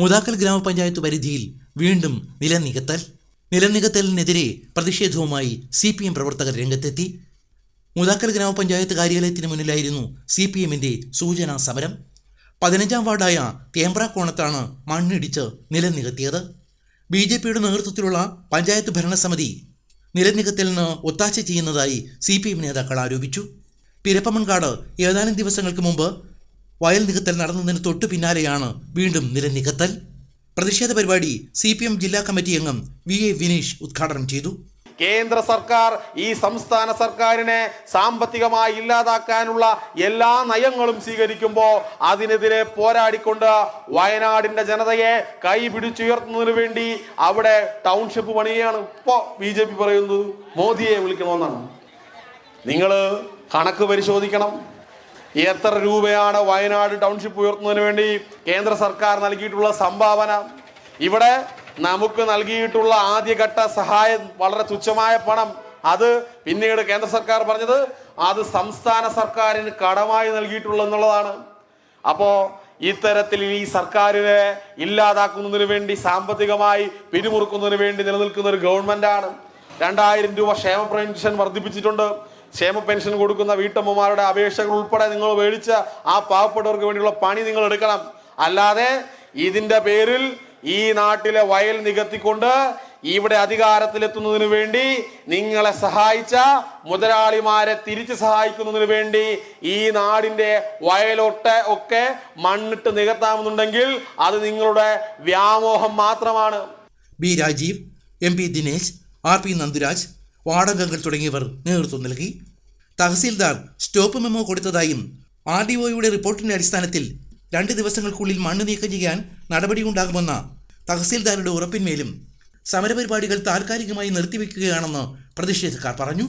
മുതാക്കൽ ഗ്രാമപഞ്ചായത്ത് പരിധിയിൽ വീണ്ടും നിലനികത്തൽ. നിലനികത്തലിനെതിരെ പ്രതിഷേധവുമായി CPM പ്രവർത്തകർ രംഗത്തെത്തി. മുതാക്കൽ ഗ്രാമപഞ്ചായത്ത് കാര്യാലയത്തിന് മുന്നിലായിരുന്നു CPMന്റെ സൂചനാ സമരം. 15-ാം വാർഡായ തേമ്പ്രാക്കോണത്താണ് മണ്ണിടിച്ച് നിലനികത്തിയത്. BJPയുടെ നേതൃത്വത്തിലുള്ള പഞ്ചായത്ത് ഭരണസമിതി നിലനികത്തലിന് ഒത്താശ ചെയ്യുന്നതായി CPM നേതാക്കൾ ആരോപിച്ചു. പിരപ്പമൺകാട് ഏതാനും ദിവസങ്ങൾക്ക് മുമ്പ് വയൽ നികത്തൽ നടന്നതിന് തൊട്ടു പിന്നാലെയാണ് വീണ്ടും നിലനികത്തൽ. പ്രതിഷേധ പരിപാടി CPM ജില്ലാ കമ്മിറ്റി അംഗം VA വിനീഷ് ഉദ്ഘാടനം ചെയ്തു. കേന്ദ്ര സർക്കാർ ഈ സംസ്ഥാന സർക്കാരിനെ സാമ്പത്തികമായി ഇല്ലാതാക്കാനുള്ള എല്ലാ നയങ്ങളും സ്വീകരിക്കുമ്പോൾ അതിനെതിരെ പോരാടിക്കൊണ്ട് വയനാടിന്റെ ജനതയെ കൈ പിടിച്ചുയർത്തുന്നതിന് വേണ്ടി അവിടെ ടൗൺഷിപ്പ് പണിയാണ് ഇപ്പോൾ BJP പറയുന്നത്. മോദിയെ വിളിക്കണമെന്നാണ്. നിങ്ങൾ കണക്ക് പരിശോധിക്കണം. എത്ര രൂപയാണ് വയനാട് ടൗൺഷിപ്പ് ഉയർത്തുന്നതിന് വേണ്ടി കേന്ദ്ര സർക്കാർ നൽകിയിട്ടുള്ള സംഭാവന? ഇവിടെ നമുക്ക് നൽകിയിട്ടുള്ള ആദ്യഘട്ട സഹായം വളരെ തുച്ഛമായ പണം. അത് പിന്നീട് കേന്ദ്ര സർക്കാർ പറഞ്ഞത് അത് സംസ്ഥാന സർക്കാരിന് കടമായി നൽകിയിട്ടുള്ള എന്നുള്ളതാണ്. അപ്പോൾ ഇത്തരത്തിൽ ഈ സർക്കാരിനെ ഇല്ലാതാക്കുന്നതിന് വേണ്ടി, സാമ്പത്തികമായി പിരിമുറുക്കുന്നതിന് വേണ്ടി നിലനിൽക്കുന്ന ഒരു ഗവൺമെന്റാണ്. 2000 രൂപ ക്ഷേമ പെൻഷൻ വർദ്ധിപ്പിച്ചിട്ടുണ്ട്. ക്ഷേമ പെൻഷൻ കൊടുക്കുന്ന വീട്ടമ്മമാരുടെ അപേക്ഷകൾ ഉൾപ്പെടെ നിങ്ങൾ മേടിച്ച ആ പാവപ്പെട്ടവർക്ക് വേണ്ടിയുള്ള പണി നിങ്ങൾ എടുക്കണം. അല്ലാതെ ഇതിന്റെ പേരിൽ ഈ നാട്ടിലെ വയൽ നികത്തിക്കൊണ്ട് ഇവിടെ അധികാരത്തിലെത്തുന്നതിന് വേണ്ടി നിങ്ങളെ സഹായിച്ച മുതലാളിമാരെ തിരിച്ചു സഹായിക്കുന്നതിന് വേണ്ടി ഈ നാടിന്റെ വയലൊക്കെ മണ്ണിട്ട് നികത്താമെന്നുണ്ടെങ്കിൽ അത് നിങ്ങളുടെ വ്യാമോഹം മാത്രമാണ്. B Rajeev, MP Dinesh, RP Nanduraj, വാർഡംഗങ്ങൾ തുടങ്ങിയവർ നേതൃത്വം നൽകി. തഹസീൽദാർ സ്റ്റോപ്പ് മെമ്മോ കൊടുത്തതായും RDOയുടെ റിപ്പോർട്ടിന്റെ അടിസ്ഥാനത്തിൽ 2 ദിവസങ്ങൾക്കുള്ളിൽ മണ്ണ് നീക്കം ചെയ്യാൻ നടപടിയുണ്ടാകുമെന്ന തഹസീൽദാരുടെ ഉറപ്പിന്മേലും സമരപരിപാടികൾ താൽക്കാലികമായി നിർത്തിവെക്കുകയാണെന്ന് പ്രതിഷേധക്കാർ പറഞ്ഞു.